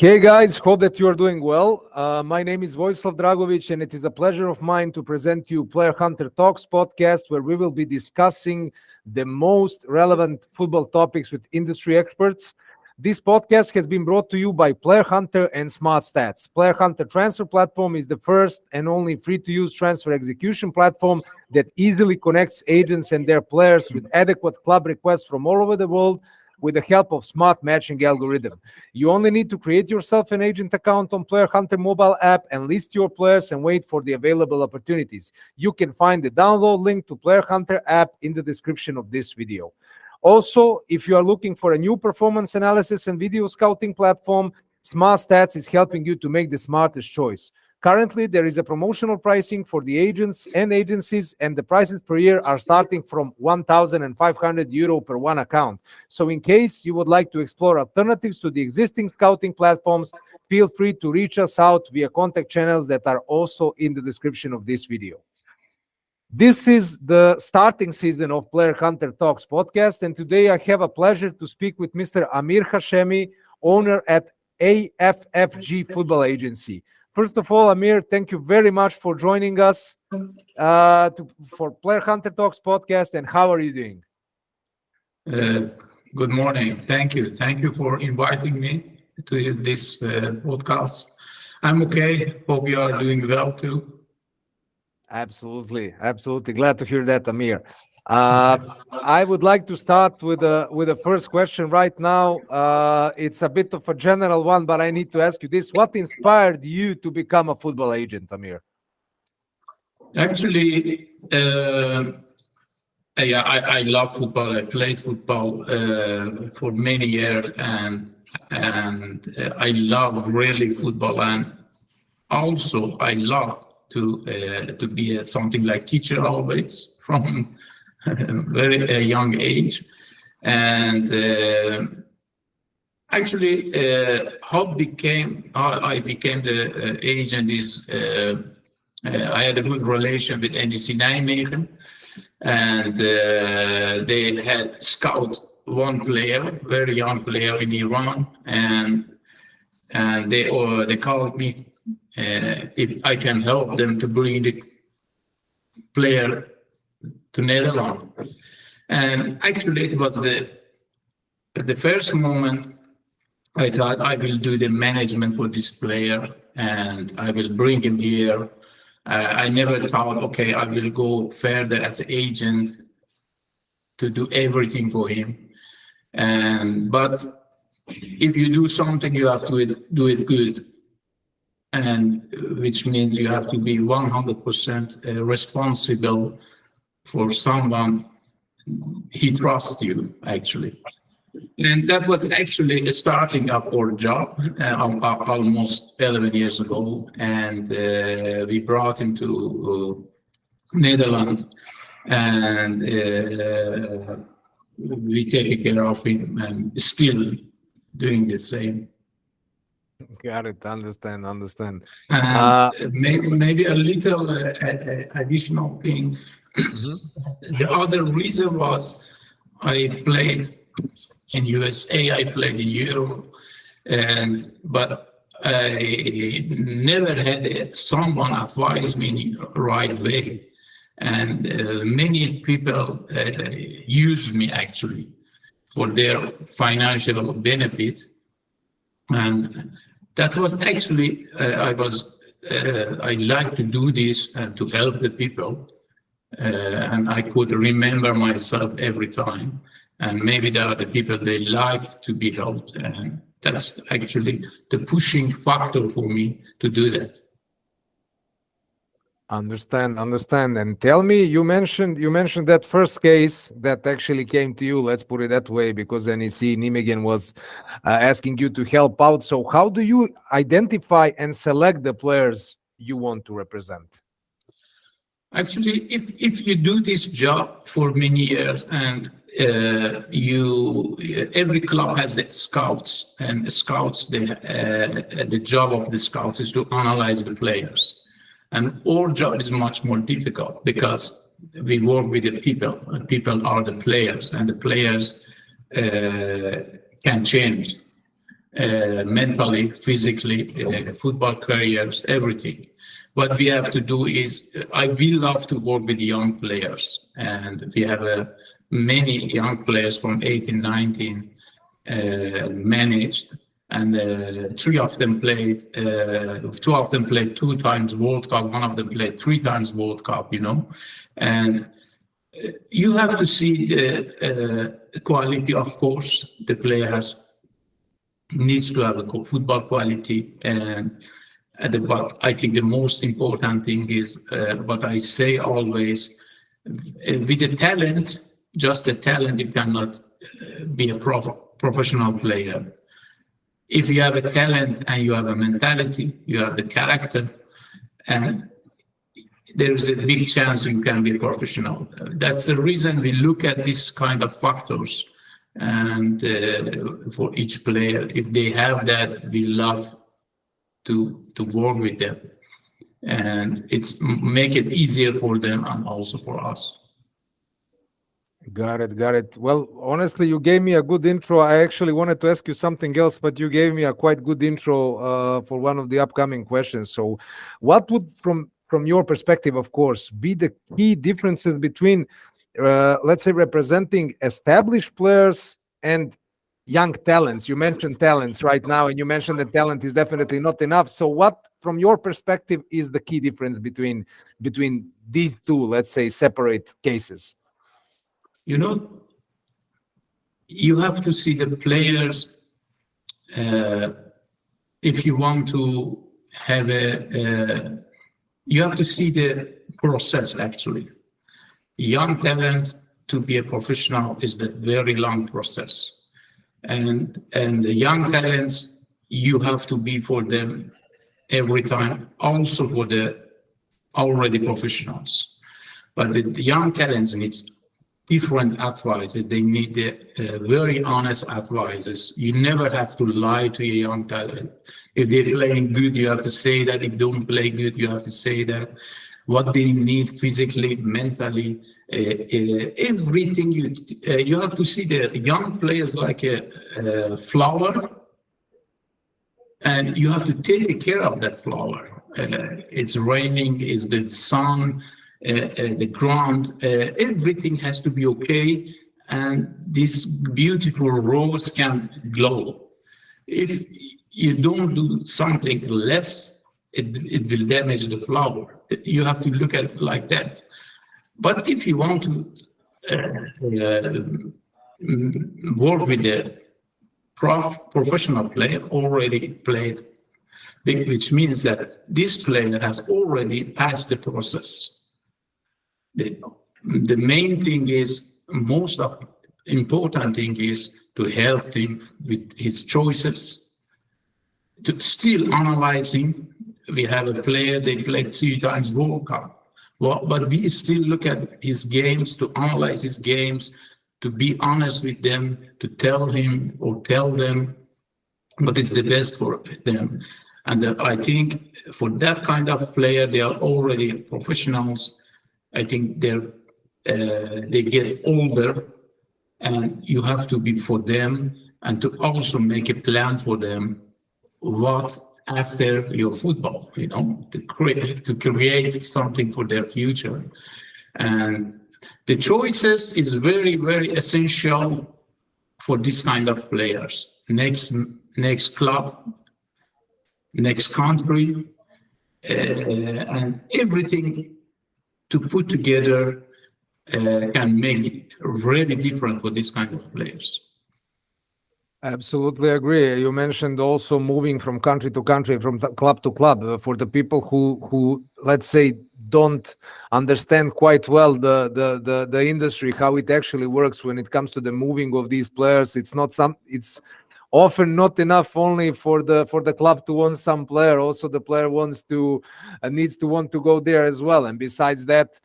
Hey guys, hope that you are doing well. My name is Vojislav Dragovic, and it is a pleasure of mine to present you Playerhunter Talks podcast, where we will be discussing the most relevant football topics with industry experts. This podcast has been brought to you by Playerhunter and SmrtStats. Playerhunter transfer platform is the first and only free-to-use transfer execution platform that easily connects agents and their players with adequate club requests from all over the world, with the help of smart matching algorithm. You only need to create yourself an agent account on Playerhunter mobile app and list your players and wait for the available opportunities. You can find the download link to Playerhunter app in the description of this video. Also, if you are looking for a new performance analysis and video scouting platform, SmrtStats is helping you to make the smartest choice. Currently, there is a promotional pricing for the agents and agencies, and the prices per year are starting from €1,500 per one account. So in case you would like to explore alternatives to the existing scouting platforms, feel free to reach us out via contact channels that are also in the description of this video. This is the starting season of Playerhunter Talks podcast, and today I have a pleasure to speak with Mr. Amir Hashemi, owner at AFFG Football Agency. First of all, Amir, thank you very much for joining us for Playerhunter Talks podcast. And how are you doing? Good morning. Thank you. Thank you for inviting me to this podcast. I'm okay. Hope you are doing well too. Absolutely. Glad to hear that, Amir. I would like to start with the first question right now. It's a bit of a general one, but I need to ask you this. What inspired you to become a football agent, Amir? Actually, I love football. I played football for many years, and I love really football. And also, I love to be something like teacher always from very young age. And actually, how I became the agent is I had a good relation with NEC Nijmegen, and they had scout one player, very young player in Iran, and they called me if I can help them to bring the player to Netherlands. And actually it was the first moment I thought I will do the management for this player and I will bring him here. I never thought, okay, I will go further as an agent to do everything for him. But if you do something, you have to do it good. And which means you have to be 100% responsible for someone he trusts you, actually. And that was actually a starting of our job almost 11 years ago. And we brought him to Netherlands, and we take care of him and still doing the same. Got it. Understand. Maybe a little additional thing. The other reason was I played in USA, I played in Europe, but I never had someone advise me in the right way. And many people use me actually for their financial benefit. And that was actually, I like to do this and to help the people. And I could remember myself every time. And maybe there are the people they like to be helped. And that's actually the pushing factor for me to do that. Understand. And tell me, you mentioned that first case that actually came to you, let's put it that way, because NEC Nijmegen was asking you to help out. So how do you identify and select the players you want to represent? Actually, if you do this job for many years and every club has the scouts, and the job of the scouts is to analyze the players. And our job is much more difficult because we work with the people, and people are the players, and the players can change. mentally, physically, football careers, everything. What we have to do is, we love to work with young players, and we have many young players from 18, 19 managed, and two of them played 2 times World Cup, one of them played 3 times World Cup, and you have to see the quality. Of course, the player needs to have a football quality, but I think the most important thing is what I say always: with the talent, just the talent, you cannot be a professional player. If you have a talent and you have a mentality, you have the character, and there is a big chance you can be a professional. That's the reason we look at this kind of factors, and for each player, if they have that, we love to work with them, and it's make it easier for them and also for us. Got it. Well, honestly, you gave me a good intro. I actually wanted to ask you something else, but you gave me a quite good intro for one of the upcoming questions. So what would, from your perspective, of course, be the key differences between, let's say, representing established players and young talents? You mentioned talents right now, and you mentioned that talent is definitely not enough. So what, from your perspective, is the key difference between these two, let's say, separate cases? You have to see the players. If you want to have you have to see the process. Actually, young talent to be a professional is the very long process, and the young talents, you have to be for them every time, also for the already professionals. But the young talents needs different advices. They need very honest advices. You never have to lie to a young talent. If they're playing good, you have to say that. If they don't play good, you have to say that. What they need physically, mentally, everything. You have to see the young players like a flower, and you have to take care of that flower. It's raining, it's the sun, the ground, everything has to be okay, and this beautiful rose can glow. If you don't do something less, it will damage the flower. You have to look at it like that. But if you want to work with a professional player, already played, which means that this player has already passed the process. The main thing is, most of important thing is to help him with his choices, to still analyzing. We have a player, they played 3 times World Cup, but we still look at his games, to analyze his games, to be honest with them, to tell him or tell them what is the best for them. And I think for that kind of player, they are already professionals. I think they get older, and you have to be for them, and to also make a plan for them. What after your football, to create something for their future, and the choices is very, very essential for this kind of players. Next club, next country, and everything to put together can make it really different for this kind of players. Absolutely agree. You mentioned also moving from country to country, from club to club. For the people who let's say don't understand quite well the industry, how it actually works when it comes to the moving of these players, it's often not enough only for the club to want some player. Also, the player needs to want to go there as well. And besides that,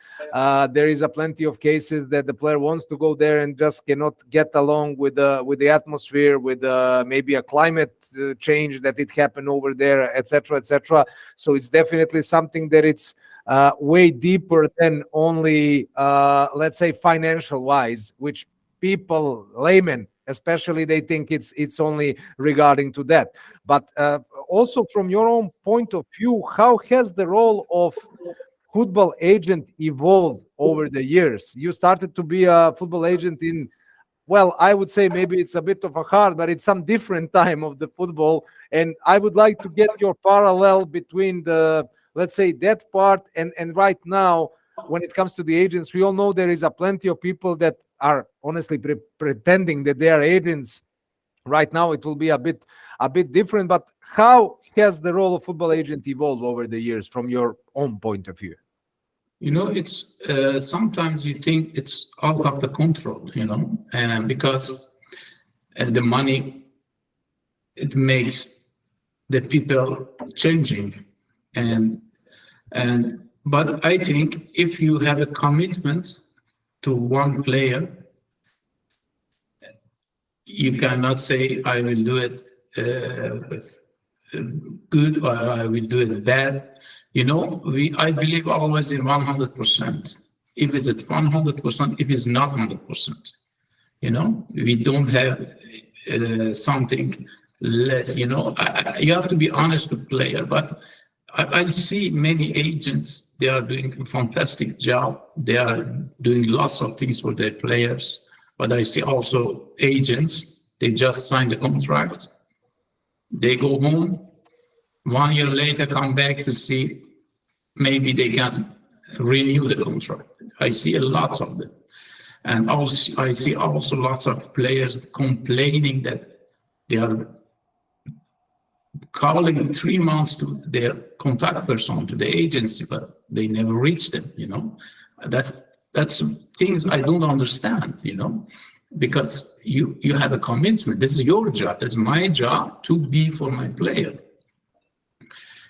there is a plenty of cases that the player wants to go there and just cannot get along with the atmosphere, with maybe a climate change that it happened over there, etc., etc. So it's definitely something that it's way deeper than only let's say financial wise, which people, laymen, especially they think it's only regarding to that. But also from your own point of view, how has the role of football agent evolved over the years? You started to be a football agent in, well, I would say maybe it's a bit of a hard, but it's some different time of the football. And I would like to get your parallel between the, let's say, that part and right now, when it comes to the agents. We all know there is a plenty of people that are honestly pretending that they are agents. Right now, it will be a bit different. But how has the role of football agent evolved over the years from your own point of view? It's sometimes you think it's out of the control, and because the money, it makes the people changing, but I think if you have a commitment to one player, you cannot say I will do it good or I will do it bad. I believe always in 100%. If it's at 100%, if it's not 100%, we don't have something less. You have to be honest with player. But I see many agents; they are doing a fantastic job. They are doing lots of things for their players. But I see also agents; they just sign the contract, they go home. 1 year later, come back to see maybe they can renew the contract. I see a lot of them. And also, I see also lots of players complaining that they are calling 3 months to their contact person, to the agency, but they never reach them, That's things I don't understand, because you have a commitment. This is your job. It's my job to be for my player.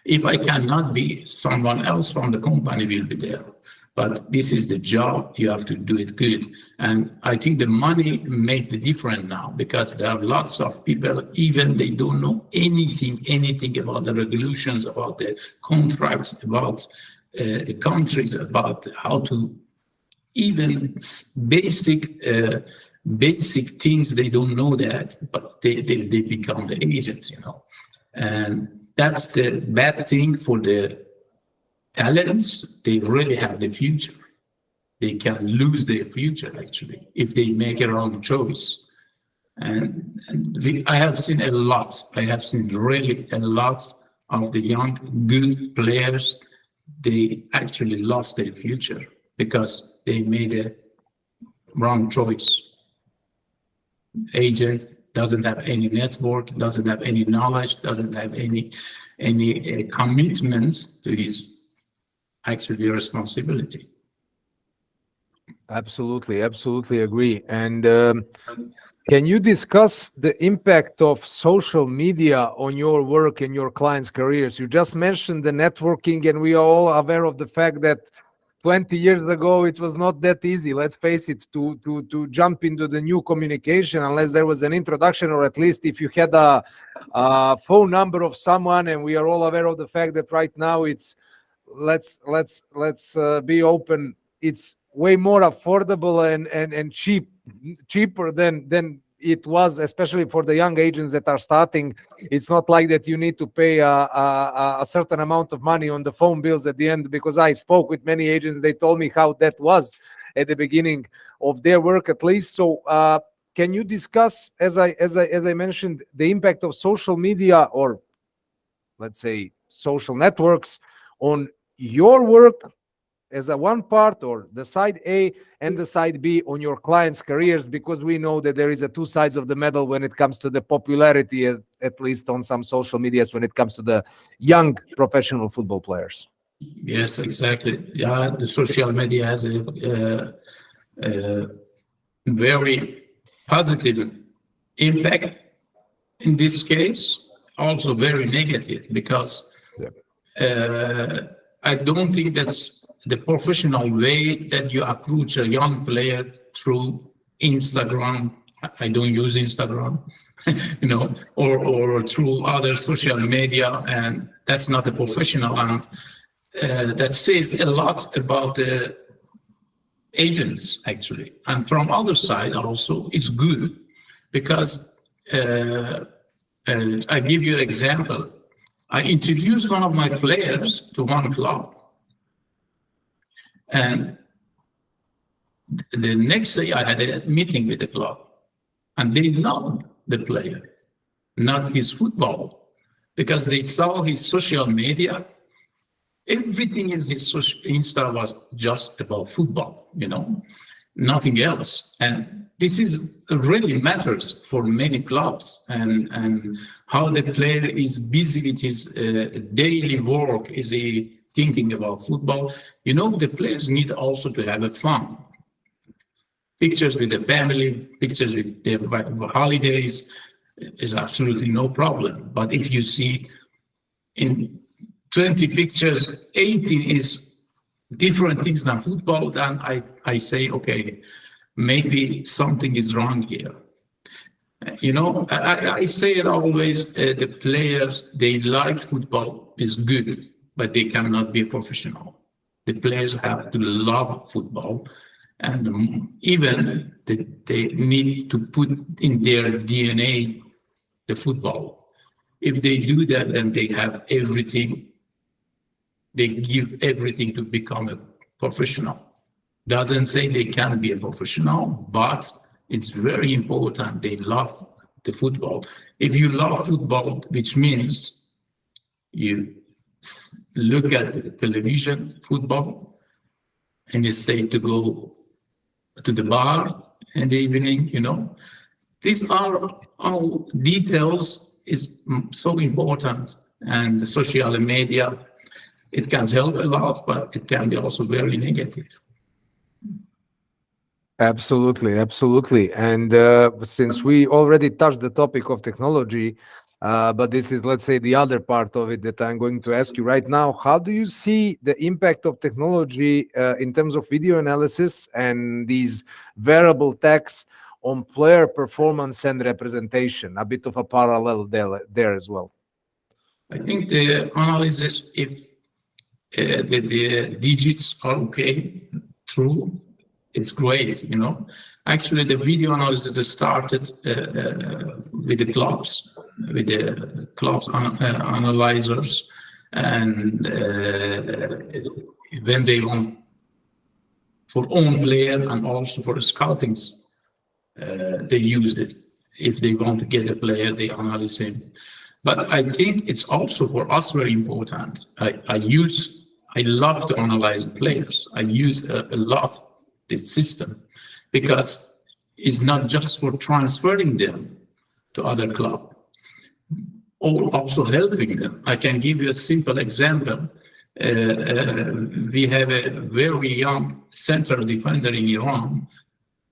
If I cannot be, someone else from the company will be there. But this is the job. You have to do it good. And I think the money made the difference now, because there are lots of people, even they don't know anything about the regulations, about the contracts, about the countries, about how to, even basic things, they don't know that, but they become the agents, And that's the bad thing for the talents. They really have the future. They can lose their future, actually, if they make a wrong choice. And I have seen a lot. I have seen really a lot of the young, good players. They actually lost their future because they made a wrong choice. Agent doesn't have any network, doesn't have any knowledge, doesn't have any commitment to his actually responsibility. Absolutely agree. And can you discuss the impact of social media on your work and your clients' careers? You just mentioned the networking, and we are all aware of the fact that 20 years ago, it was not that easy, let's face it, to jump into the new communication unless there was an introduction, or at least if you had a phone number of someone. And we are all aware of the fact that right now it's, let's be open, it's way more affordable and cheaper than it was, especially for the young agents that are starting. It's not like that you need to pay a certain amount of money on the phone bills at the end, because I spoke with many agents. They told me how that was at the beginning of their work, at least. So can you discuss, as I mentioned, the impact of social media, or let's say social networks, on your work as a one part, or the side A and the side B on your clients' careers? Because we know that there is a two sides of the medal when it comes to the popularity, at least on some social medias, when it comes to the young professional football players. Yes, exactly. Yeah, the social media has a very positive impact in this case, also very negative, because I don't think that's the professional way that you approach a young player through Instagram. I don't use Instagram, or through other social media, and that's not a professional. And that says a lot about the agents, actually. And from other side also, it's good, because I give you an example. I introduced one of my players to one club, and the next day I had a meeting with the club, and they loved the player, not his football, because they saw his social media. Everything in his Insta was just about football, nothing else. And this is really matters for many clubs, and how the player is busy with his daily work. Is he thinking about football? The players need also to have a fun. Pictures with the family, pictures with their holidays is absolutely no problem. But if you see in 20 pictures, 18 is different things than football, then I say, okay, maybe something is wrong here. I say it always, the players, they like football is good, but they cannot be professional. The players have to love football, and even they need to put in their DNA the football. If they do that, then they have everything. They give everything to become a professional. Doesn't say they can be a professional, but it's very important they love the football. If you love football, which means you look at the television football and you stay to go to the bar in the evening, these are all details is so important. And the social media, it can help a lot, but it can be also very negative. Absolutely. And since we already touched the topic of technology, but this is, let's say, the other part of it that I'm going to ask you right now. How do you see the impact of technology in terms of video analysis and these variable tags on player performance and representation? A bit of a parallel there as well. I think the analysis, if the digits are okay, true, it's great, Actually, the video analysis started with the clubs, analyzers, and when they want for own player and also for the scoutings, they used it. If they want to get a player, they analyze him. But I think it's also for us very important. I love to analyze players. I use a lot this system, because it's not just for transferring them to other club, or also helping them. I can give you a simple example. We have a very young central defender in Iran.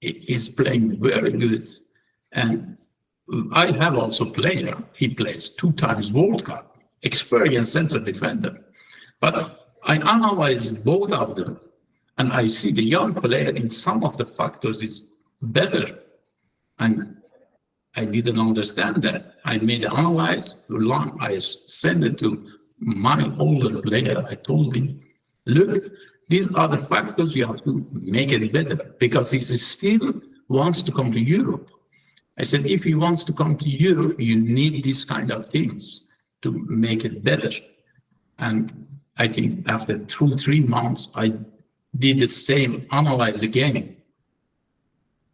He is playing very good, and I have also player. He plays 2 times World Cup, experienced central defender. But I analyze both of them, and I see the young player in some of the factors is better. And I didn't understand that. I made an analyze. I sent it to my older player. I told him, look, these are the factors you have to make it better, because he still wants to come to Europe. I said, if he wants to come to Europe, you need these kind of things to make it better. And I think after 2-3 months, I did the same analyze again,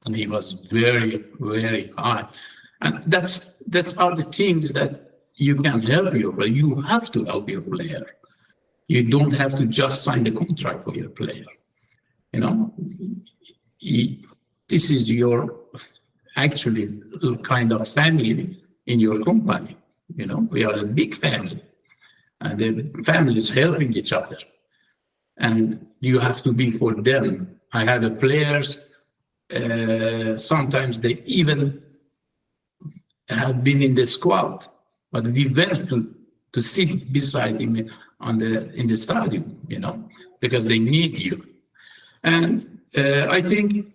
and he was very, very high. And that's are the things that you can help your player. You have to help your player. You don't have to just sign the contract for your player. This is your actually kind of family in your company. We are a big family, and the family is helping each other. And you have to be for them. I have a players, sometimes they even have been in the squad, but we went to sit beside him in the stadium, because they need you. And I think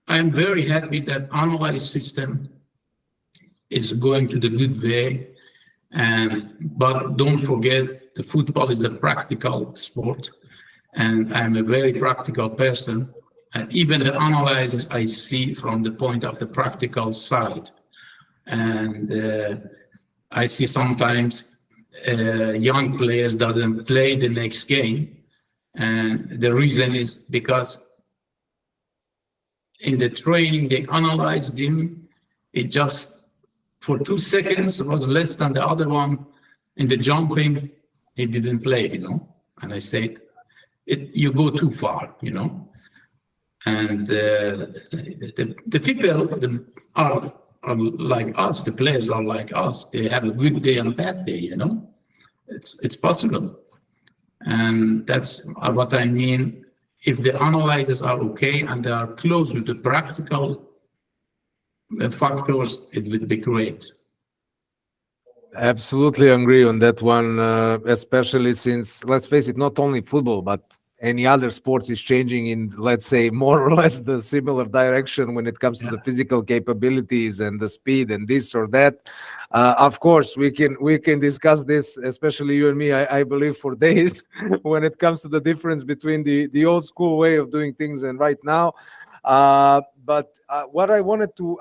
I'm very happy that analyze system is going to the good way. But don't forget, the football is a practical sport, and I'm a very practical person. And even the analysis I see from the point of the practical side. And I see sometimes young players doesn't play the next game. And the reason is because in the training, they analyzed him. It just, for 2 seconds, was less than the other one. In the jumping, he didn't play, And I said, you go too far, And the people are like us, the players are like us. They have a good day and a bad day, It's possible. And that's what I mean. If the analyses are okay and they are close to the practical factors, it would be great. Absolutely agree on that one, especially since, let's face it, not only football, but any other sports is changing in, let's say, more or less the similar direction when it comes to the physical capabilities and the speed and this or that. Of course, we can discuss this, especially you and me, I believe, for days when it comes to the difference between the old school way of doing things and right now. But what I wanted to,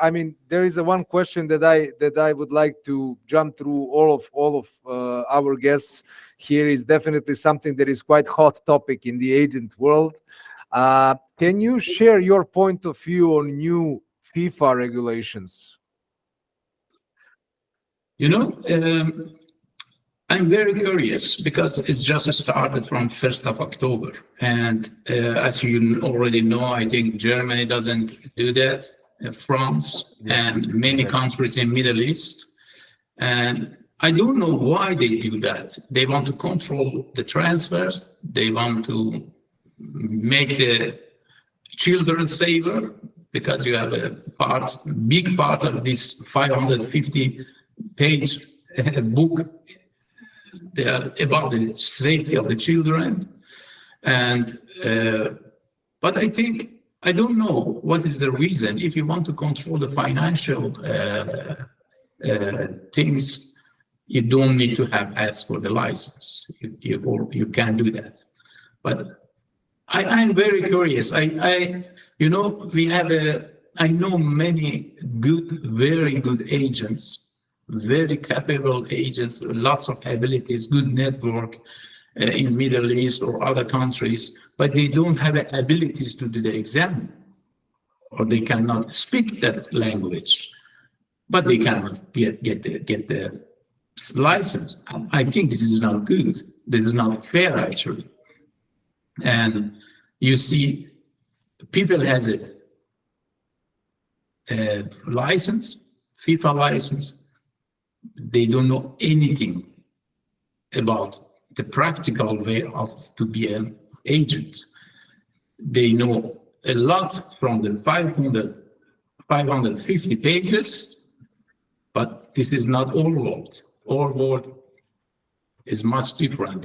there is one question that I would like to jump through all of our guests here. Is definitely something that is quite hot topic in the agent world. Can you share your point of view on new FIFA regulations? I'm very curious because it's just started from 1st of October. And as you already know, I think Germany doesn't do that, France, and many countries in Middle East. And I don't know why they do that. They want to control the transfers. They want to make the children safer because you have a big part of this 550-page book about the safety of the children. And but I don't know what is the reason. If you want to control the financial things, you don't need to ask for the license. You can do that. But I'm very curious. I know many very good agents, very capable agents, lots of abilities, good network in Middle East or other countries, but they don't have the abilities to do the exam, or they cannot speak that language, but they cannot get the license. I think this is not good. This is not fair, actually. And you see, people has a license, FIFA license. They don't know anything about the practical way to be an agent. They know a lot from the 550 pages, but this is not all world. All world is much different.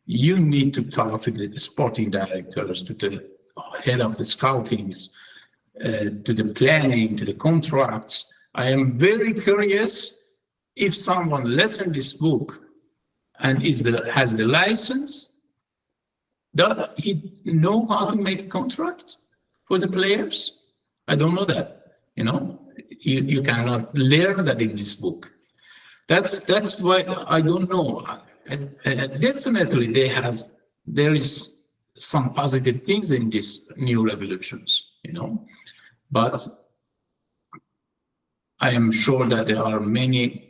You need to talk to the sporting directors, to the head of the scoutings, to the planning, to the contracts. I am very curious if someone listens this book and has the license, does he know how to make a contract for the players? I don't know that. You cannot learn that in this book. That's why I don't know. Definitely there is some positive things in these new revolutions, but I am sure that there are many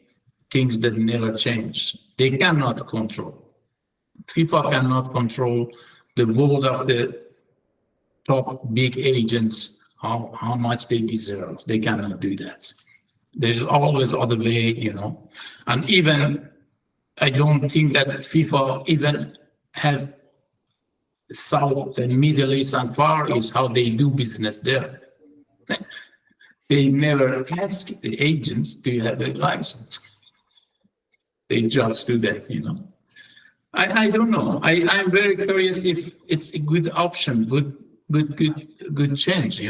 things that never change. They cannot control. FIFA cannot control the world of the top big agents, how much they deserve. They cannot do that. There's always other way, And even, I don't think that FIFA even have South and Middle East and Far East, how they do business there. They never ask the agents, do you have a license? They just do that, I don't know. I'm very curious if it's a good option, good change,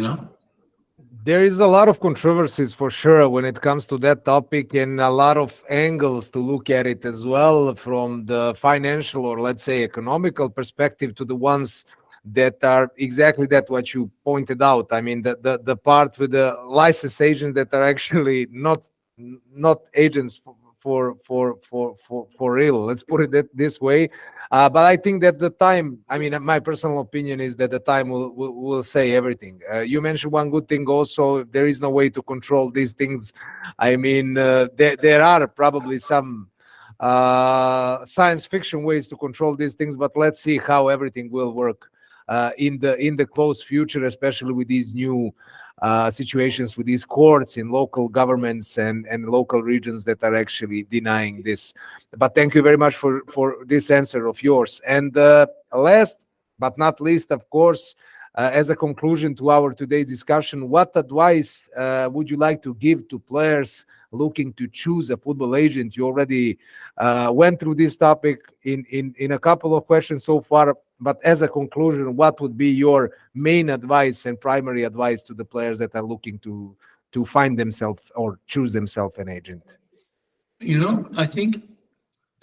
There is a lot of controversies for sure when it comes to that topic, and a lot of angles to look at it as well, from the financial or, let's say, economical perspective to the ones that are exactly that what you pointed out. I mean, the part with the licensed agents that are actually not agents for real. Let's put it this way. But I think that the time, I mean, my personal opinion is that the time will say everything. You mentioned one good thing also. There is no way to control these things. I mean, there are probably some science fiction ways to control these things, but let's see how everything will work in the close future, especially with these new situations with these courts in local governments and local regions that are actually denying this. But thank you very much for this answer of yours. And last but not least, of course, as a conclusion to our today's discussion, what advice would you like to give to players looking to choose a football agent? You already went through this topic in a couple of questions so far, but as a conclusion, what would be your main advice and primary advice to the players that are looking to find themselves or choose themselves an agent? I think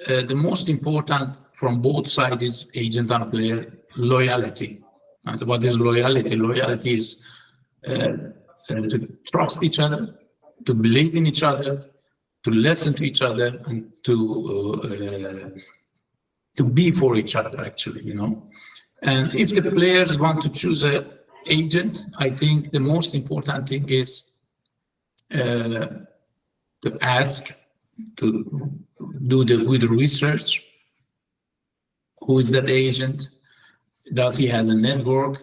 the most important from both sides is agent and player loyalty. And what is loyalty? Loyalty is to trust each other, to believe in each other, to listen to each other, and to be for each other, actually, And if the players want to choose an agent, I think the most important thing is to ask, to do the good research. Who is that agent? Does he has a network?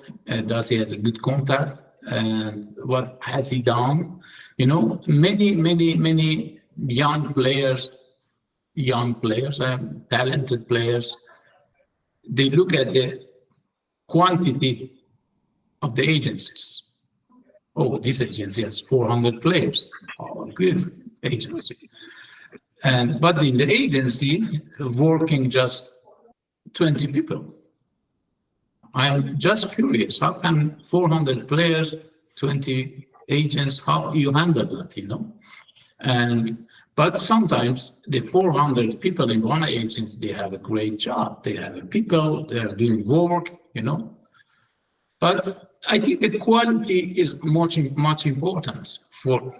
Does he has a good contact? And what has he done? Many young players, talented players, they look at the quantity of the agencies. Oh, this agency has 400 players. Oh, good agency. But in the agency, working just 20 people. I'm just curious, how can 400 players, 20 agents, how you handle that, But sometimes the 400 people in one agency, they have a great job. They have people, they are doing work, But I think the quality is much important for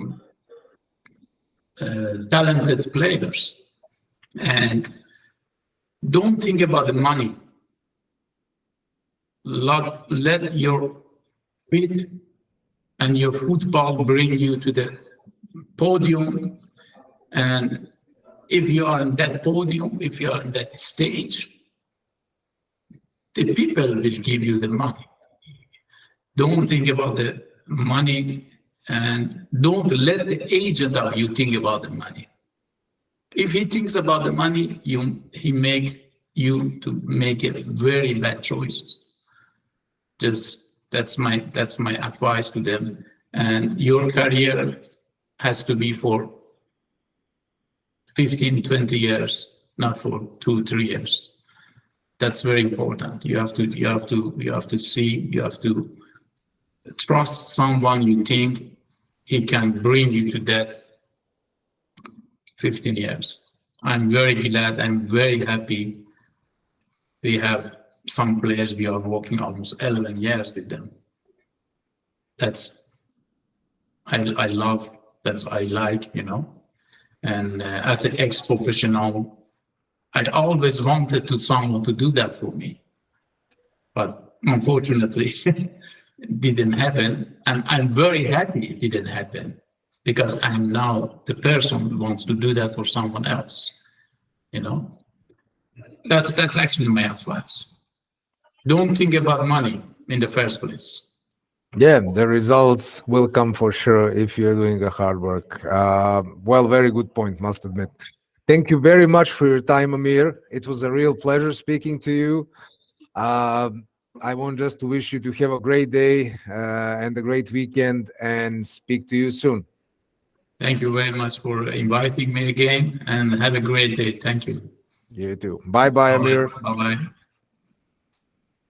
talented players. And don't think about the money. Let your fit and your football bring you to the podium. And if you are in that podium, if you are in that stage, the people will give you the money. Don't think about the money, and don't let the agent of you think about the money. If he thinks about the money, he make you to make very bad choices. That's my advice to them. And your career has to be for 15, 20 years, not for 2-3 years. That's very important. You have to see, you have to trust someone you think he can bring you to that 15 years. I'm very glad, I'm very happy. We have some players, we are working almost 11 years with them. I love, I like, And as an ex-professional, I always wanted someone to do that for me. But unfortunately, it didn't happen. And I'm very happy it didn't happen, because I'm now the person who wants to do that for someone else. That's actually my advice. Don't think about money in the first place. Yeah, the results will come for sure if you're doing the hard work. Well, very good point, must admit. Thank you very much for your time, Amir. It was a real pleasure speaking to you. I want just to wish you to have a great day and a great weekend, and speak to you soon. Thank you very much for inviting me again, and have a great day. Thank you. You too. Bye-bye, Amir. Bye-bye.